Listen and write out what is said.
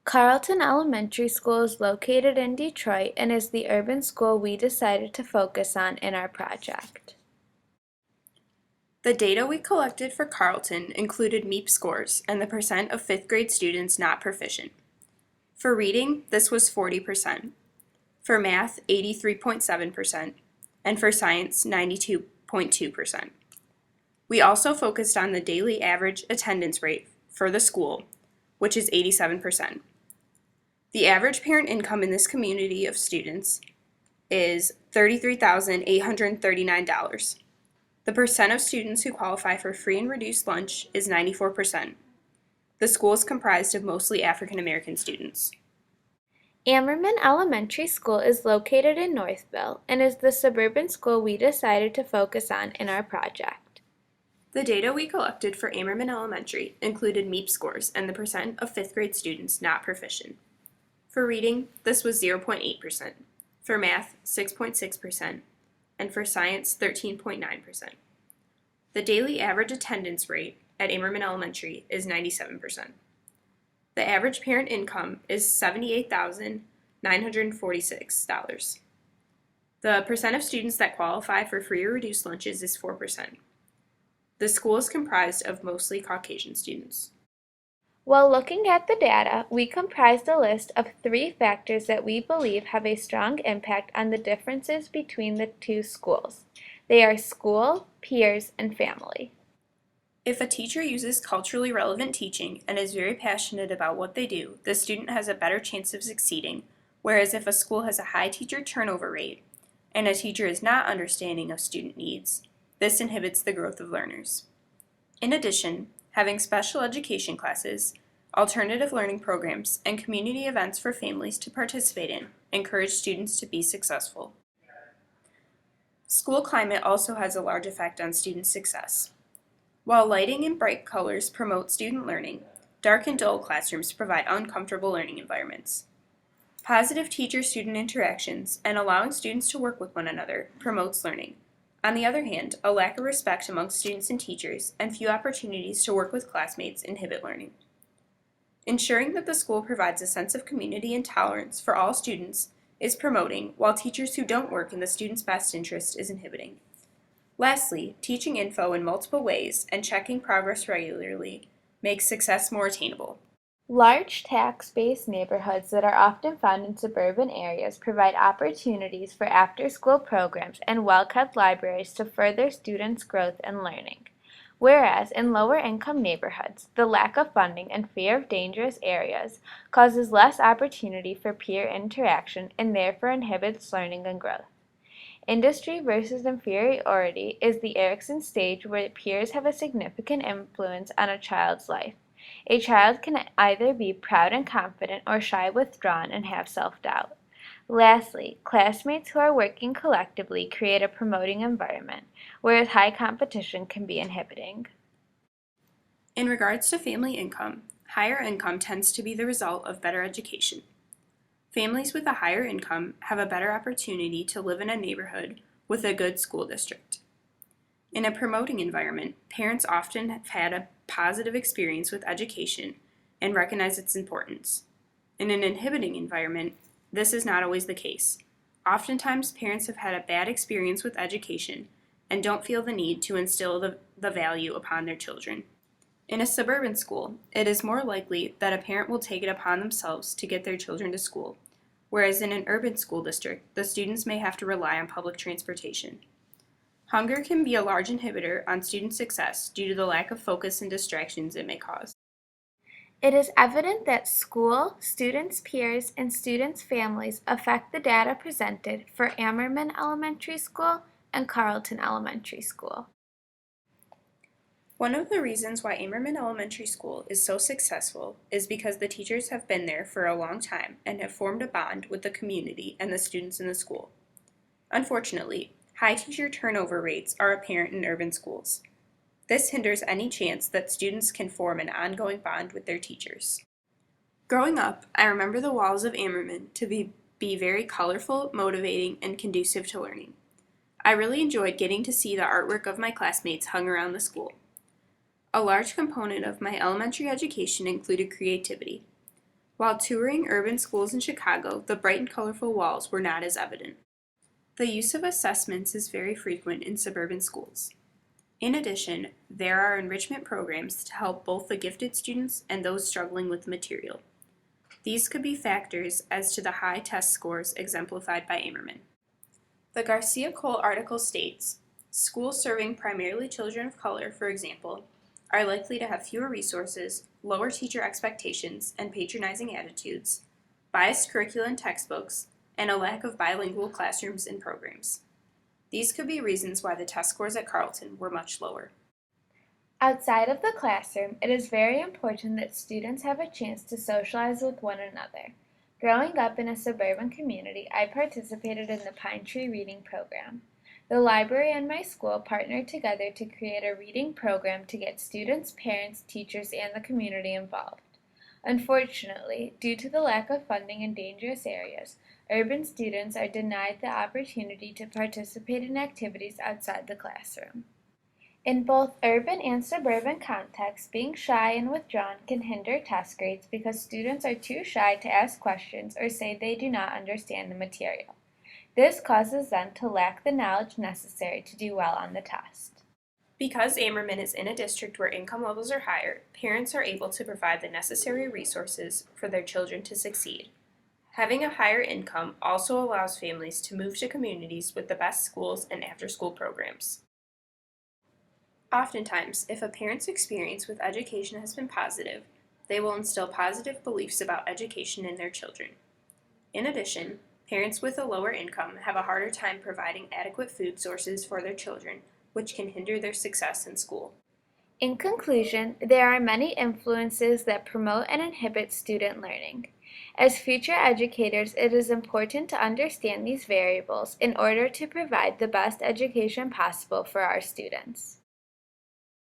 Carlton Elementary School is located in Detroit and is the urban school we decided to focus on in our project. The data we collected for Carlton included MEP scores and the percent of 5th grade students not proficient. For reading, this was 40%. For math, 83.7%, and for science, 92.2%. We also focused on the daily average attendance rate for the school, which is 87%. The average parent income in this community of students is $33,839. The percent of students who qualify for free and reduced lunch is 94%. The school is comprised of mostly African American students. Ammerman Elementary School is located in Northville and is the suburban school we decided to focus on in our project. The data we collected for Ammerman Elementary included MEP scores and the percent of 5th grade students not proficient. For reading, this was 0.8%. For math, 6.6%, and for science, 13.9%. The daily average attendance rate at Ammerman Elementary is 97%. The average parent income is $78,946. The percent of students that qualify for free or reduced lunches is 4%. The school is comprised of mostly Caucasian students. While looking at the data, we comprised a list of 3 factors that we believe have a strong impact on the differences between the two schools. They are school, peers, and family. If a teacher uses culturally relevant teaching and is very passionate about what they do, the student has a better chance of succeeding, whereas if a school has a high teacher turnover rate and a teacher is not understanding of student needs, this inhibits the growth of learners. In addition, having special education classes, alternative learning programs, and community events for families to participate in encourage students to be successful. School climate also has a large effect on student success. While lighting and bright colors promote student learning, dark and dull classrooms provide uncomfortable learning environments. Positive teacher-student interactions and allowing students to work with one another promotes learning. On the other hand, a lack of respect among students and teachers and few opportunities to work with classmates inhibit learning. Ensuring that the school provides a sense of community and tolerance for all students is promoting, while teachers who don't work in the student's best interest is inhibiting. Lastly, teaching info in multiple ways and checking progress regularly makes success more attainable. Large tax-based neighborhoods that are often found in suburban areas provide opportunities for after-school programs and well-kept libraries to further students' growth and learning. Whereas in lower-income neighborhoods, the lack of funding and fear of dangerous areas causes less opportunity for peer interaction and therefore inhibits learning and growth. Industry versus inferiority is the Erikson stage where peers have a significant influence on a child's life. A child can either be proud and confident or shy, withdrawn, and have self-doubt. Lastly, classmates who are working collectively create a promoting environment, whereas high competition can be inhibiting. In regards to family income, higher income tends to be the result of better education. Families with a higher income have a better opportunity to live in a neighborhood with a good school district. In a promoting environment, parents often have had a positive experience with education and recognize its importance. In an inhibiting environment, this is not always the case. Oftentimes, parents have had a bad experience with education and don't feel the need to instill the value upon their children. In a suburban school, it is more likely that a parent will take it upon themselves to get their children to school, whereas in an urban school district, the students may have to rely on public transportation. Hunger can be a large inhibitor on student success due to the lack of focus and distractions it may cause. It is evident that school, students' peers, and students' families affect the data presented for Ammerman Elementary School and Carlton Elementary School. One of the reasons why Ammerman Elementary School is so successful is because the teachers have been there for a long time and have formed a bond with the community and the students in the school. Unfortunately, high teacher turnover rates are apparent in urban schools. This hinders any chance that students can form an ongoing bond with their teachers. Growing up, I remember the walls of Ammerman to be very colorful, motivating, and conducive to learning. I really enjoyed getting to see the artwork of my classmates hung around the school. A large component of my elementary education included creativity. While touring urban schools in Chicago, the bright and colorful walls were not as evident. The use of assessments is very frequent in suburban schools. In addition, there are enrichment programs to help both the gifted students and those struggling with material. These could be factors as to the high test scores exemplified by Amerman. The Garcia-Cole article states, schools serving primarily children of color, for example, are likely to have fewer resources, lower teacher expectations and patronizing attitudes, biased curricula and textbooks, and a lack of bilingual classrooms and programs. These could be reasons why the test scores at Carleton were much lower. Outside of the classroom, it is very important that students have a chance to socialize with one another. Growing up in a suburban community, I participated in the Pine Tree Reading Program. The library and my school partnered together to create a reading program to get students, parents, teachers, and the community involved. Unfortunately, due to the lack of funding in dangerous areas, urban students are denied the opportunity to participate in activities outside the classroom. In both urban and suburban contexts, being shy and withdrawn can hinder test grades because students are too shy to ask questions or say they do not understand the material. This causes them to lack the knowledge necessary to do well on the test. Because Amerman is in a district where income levels are higher, parents are able to provide the necessary resources for their children to succeed. Having a higher income also allows families to move to communities with the best schools and after-school programs. Oftentimes, if a parent's experience with education has been positive, they will instill positive beliefs about education in their children. In addition, parents with a lower income have a harder time providing adequate food sources for their children, which can hinder their success in school. In conclusion, there are many influences that promote and inhibit student learning. As future educators, it is important to understand these variables in order to provide the best education possible for our students.